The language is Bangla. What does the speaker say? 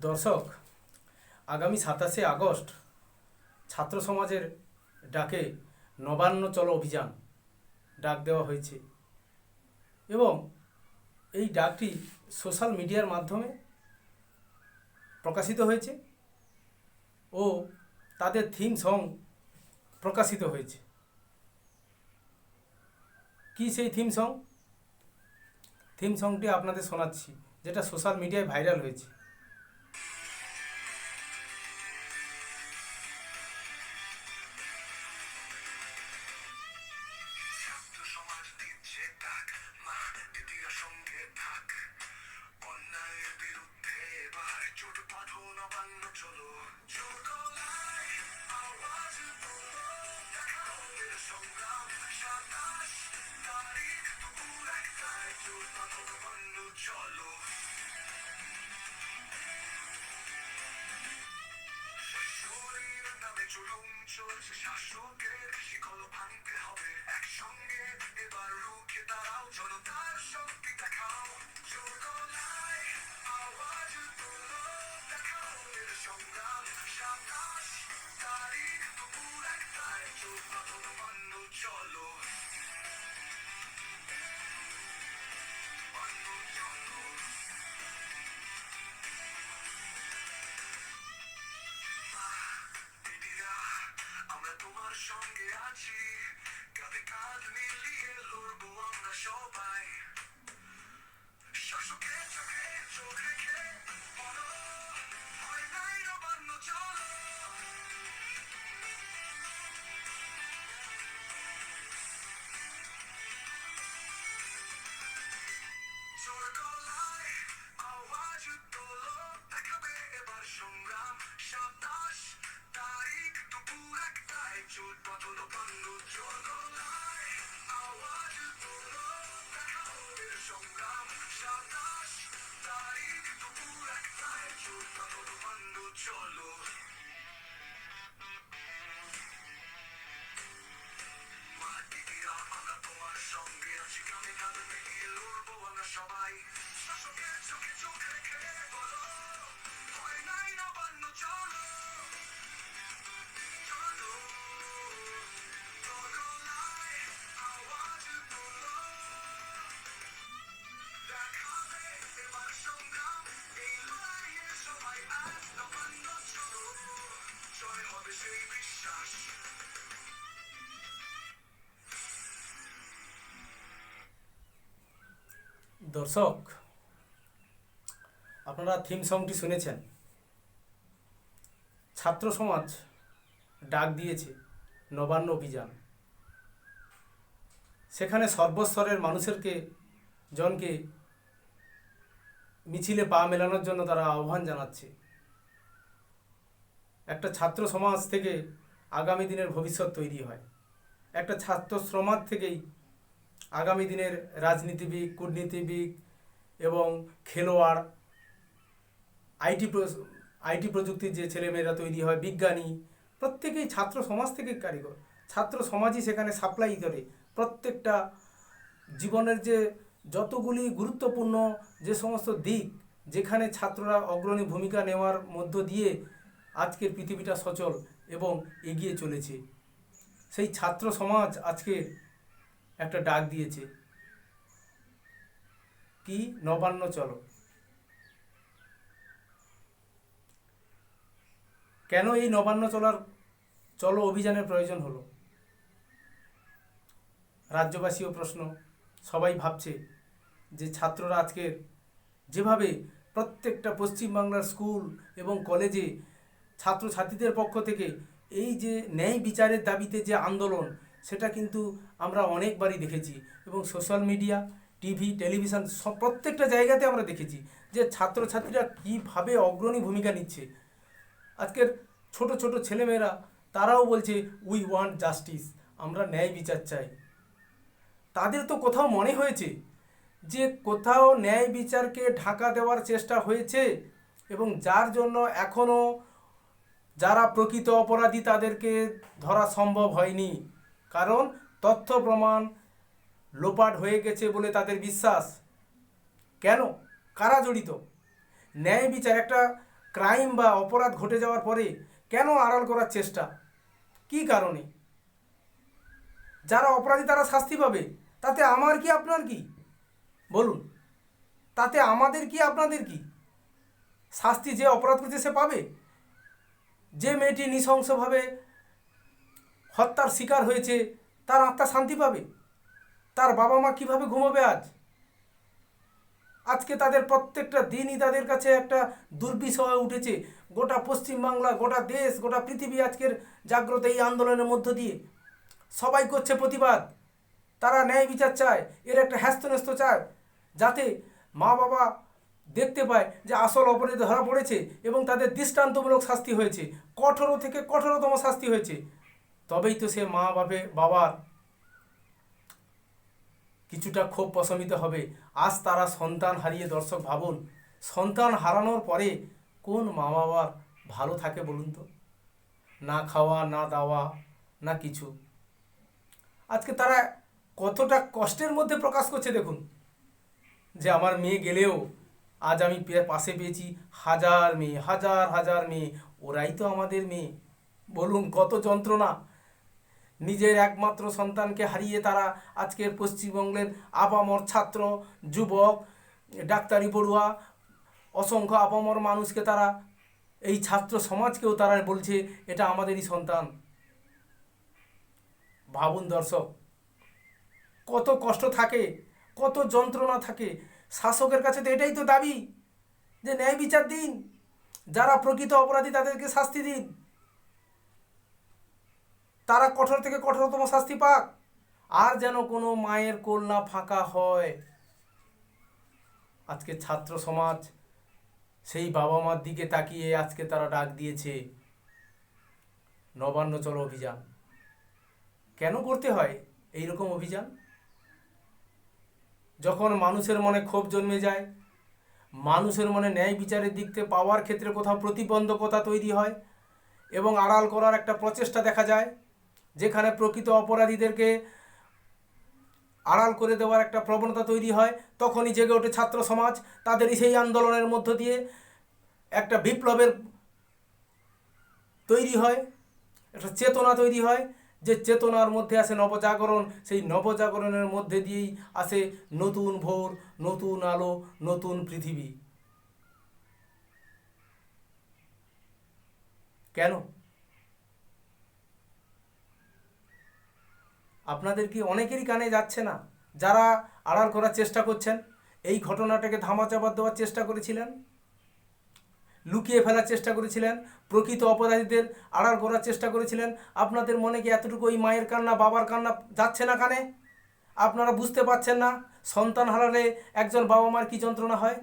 দর্শক, আগামী 27শে আগস্ট ছাত্র সমাজের ডাকে নবান্ন চলো অভিযান ডাক দেওয়া হয়েছে এবং এই ডাকটি সোশ্যাল মিডিয়ার মাধ্যমে প্রকাশিত হয়েছে ও তাদের থিম সং প্রকাশিত হয়েছে। কি সেই থিম সংটি আপনাদের শোনাচ্ছি, যেটা সোশ্যাল মিডিয়ায় ভাইরাল হয়েছে। শাসকের শিকল ভাঙতে হবে একসঙ্গে, এবার রুখে দাঁড়াও, জনতার শক্তি দেখাও, জোর গলায় আওয়াজ তোলো, দেখাও এর সংগ্রাম। 27 তারিখ দুপুর 1টায় চোদ্দ নবান্ন চলো, নবান্ন চলো। আমরা তোমার সঙ্গে আছি, কাঁধে কাঁধ মিলিয়ে লড়বো আমরা সবাই। শাসকের চোখে চোখ রেখে বলো, ভয় নাই, নবান্ন চলো। জোর গলায় আওয়াজ তোলো, দেখাবে এবার সংগ্রাম। 27 তারিখ দুপুর 1টায় চোদ্দ নবান্ন চলো, আওয়াজ তোলো, দেখাও এর সংগ্রাম। 27 তারিখ দুপুর 1টায় চোদ্দ নবান্ন চলো। দিদিরা আমরা তোমার সঙ্গে আছি, কাঁধে কাঁধ মিলিয়ে লড়বো আমরা সবাই। শাসকের চোখে চোখ রেখে বলো, ভয় নাই, নবান্ন চলো, চলো। গলায় আওয়াজ তোলো, দেখাবে এবার সংগ্রাম, এই লড়াইয়ে সবাই আজ। নবান্ন চলো, জয় হবে সেই বিশ্বাস। দর্শক, আপনারা থিম সংটি শুনেছেন। ছাত্র সমাজ ডাক দিয়েছে নবান্ন অভিযান। সেখানে সর্বস্তরের জনকে মিছিলে পা মেলানোর জন্য তারা আহ্বান জানাচ্ছে। একটা ছাত্র সমাজ থেকে আগামী দিনের ভবিষ্যৎ তৈরি হয়। একটা ছাত্র সমাজ থেকেই আগামী দিনের রাজনীতিবিদ, কূটনীতিবিদ এবং খেলোয়াড়, আইটি প্রযুক্তির যে ছেলেমেয়েরা তৈরি হয়, বিজ্ঞানী, প্রত্যেকেই ছাত্র সমাজ থেকে কারিগর। ছাত্র সমাজই সেখানে সাপ্লাই করে প্রত্যেকটা জীবনের যে যতগুলি গুরুত্বপূর্ণ যে সমস্ত দিক, যেখানে ছাত্ররা অগ্রণী ভূমিকা নেওয়ার মধ্য দিয়ে আজকের পৃথিবীটা সচল এবং এগিয়ে চলেছে। সেই ছাত্র সমাজ আজকে একটা ডাক দিয়েছে, কি? নবান্ন চলো। কেন এই নবান্ন চলো অভিযানের প্রয়োজন হলো? রাজ্যবাসীও প্রশ্ন, সবাই ভাবছে যে ছাত্ররা আজকের যেভাবে প্রত্যেকটা পশ্চিমবাংলার স্কুল এবং কলেজে ছাত্রছাত্রীদের পক্ষ থেকে এই যে ন্যায় বিচারের দাবিতে যে আন্দোলন, সেটা কিন্তু আমরা অনেকবারই দেখেছি এবং সোশ্যাল মিডিয়া, টিভি, টেলিভিশন প্রত্যেকটা জায়গাতে আমরা দেখেছি যে ছাত্রছাত্রীরা কীভাবে অগ্রণী ভূমিকা নিচ্ছে। আজকের ছোট ছোট ছেলেমেয়েরা তারাও বলছে উই ওয়ান্ট জাস্টিস, আমরা ন্যায় বিচার চাই। তাদের তো কোথাও মনে হয়েছে যে কোথাও ন্যায় বিচারকে ঢাকা দেওয়ার চেষ্টা হয়েছে এবং যার জন্য এখনও যারা প্রকৃত অপরাধী তাদেরকে ধরা সম্ভব হয়নি, কারণ তথ্য প্রমাণ লোপাট হয়ে গেছে বলে তাদের বিশ্বাস। কেন? কারা জড়িত? ন্যায় বিচার, একটা ক্রাইম বা অপরাধ ঘটে যাওয়ার পরে কেন আড়াল করার চেষ্টা? কি কারণে? যারা অপরাধী তারা শাস্তি পাবে, তাতে আমার কি আপনার কি? বলুন, তাতে আমাদের কি আপনাদের কি? শাস্তি যে অপরাধ করছে সে পাবে। যে মেয়েটি নৃশংসভাবে হত্যার শিকার হয়েছে তার আত্মা শান্তি পাবে। তার বাবা মা কিভাবে ঘুমাবে আজকে তাদের প্রত্যেকটা দিনই তাদের কাছে একটা দুর্বিষহ হয়ে উঠেছে। গোটা পশ্চিমবাংলা, গোটা দেশ, গোটা পৃথিবী আজকের জাগ্রত এই আন্দোলনের মধ্য দিয়ে সবাই করছে প্রতিবাদ। তারা ন্যায় বিচার চায়, এর একটা হ্যাস্তন্যস্ত চায়, যাতে মা বাবা দেখতে পায় যে আসল অপরাধী ধরা পড়েছে এবং তাদের দৃষ্টান্তমূলক শাস্তি হয়েছে, কঠোর থেকে কঠোরতম শাস্তি হয়েছে। তবেই তো সে বাবার কিছুটা ক্ষোভ প্রশমিত হবে। আজ তারা সন্তান হারিয়ে, দর্শক ভাবুন, সন্তান হারানোর পরে কোন মা বাবার ভালো থাকে বলুন তো? না খাওয়া, না দাওয়া, না কিছু। আজকে তারা কতটা কষ্টের মধ্যে প্রকাশ করছে দেখুন, যে আমার মেয়ে গেলেও আজ আমি পাশে পেয়েছি হাজার মেয়ে, হাজার হাজার মেয়ে, ওরাই তো আমাদের মেয়ে। বলুন কত যন্ত্রণা। নিজের একমাত্র সন্তানকে হারিয়ে তারা আজকের পশ্চিমবঙ্গের আপামর ছাত্র, যুবক, ডাক্তারি পড়ুয়া, অসংখ্য আপামর মানুষকে তারা, এই ছাত্র সমাজকেও তারা বলছে এটা আমাদেরই সন্তান। ভাবুন দর্শক, কত কষ্ট থাকে, কত যন্ত্রণা থাকে। শাসকের কাছে তো এটাই তো দাবি যে ন্যায় বিচার দিন, যারা প্রকৃত অপরাধী তাদেরকে শাস্তি দিন, তারা কঠোর থেকে কঠোরতম শাস্তি পাক, আর যেন কোনো মায়ের কোল না ফাঁকা হয়। আজকে ছাত্র সমাজ সেই বাবা মার দিকে তাকিয়ে আজকে তারা ডাক দিয়েছে নবান্ন চলো অভিযান। কেন করতে হয় এই রকম অভিযান? যখন মানুষের মনে ক্ষোভ জন্মে যায়, মানুষের মনে ন্যায় বিচারের দিক থেকে পাওয়ার ক্ষেত্রে কোথাও প্রতিবন্ধকতা তৈরি হয় এবং আড়াল করার একটা প্রচেষ্টা দেখা যায়, যেখানে প্রকৃত অপরাধীদেরকে আড়াল করে দেওয়ার একটা প্রবণতা তৈরি হয়, তখনই জেগে ওঠে ছাত্র সমাজ। তাদেরই সেই আন্দোলনের মধ্য দিয়ে একটা বিপ্লবের তৈরি হয়, একটা চেতনা তৈরি হয়, যে চেতনার মধ্যে আসে নবজাগরণ। সেই নবজাগরণের মধ্যে দিয়েই আসে নতুন ভোর, নতুন আলো, নতুন পৃথিবী। কেন? আপনাদের কি অনেকেরই কানে যাচ্ছে না? যারা আড়াল করার চেষ্টা করছেন, এই ঘটনাটাকে ধামাচাপা দেওয়ার চেষ্টা করেছিলেন, লুকিয়ে ফেলার চেষ্টা করেছিলেন, প্রকৃত অপরাধীদের আড়াল করার চেষ্টা করেছিলেন, আপনাদের মনে কি এতটুকু ওই মায়ের কান্না, বাবার কান্না যাচ্ছে না কানে? আপনারা বুঝতে পারছেন না সন্তান হারালে একজন বাবা মার কী যন্ত্রণা হয়?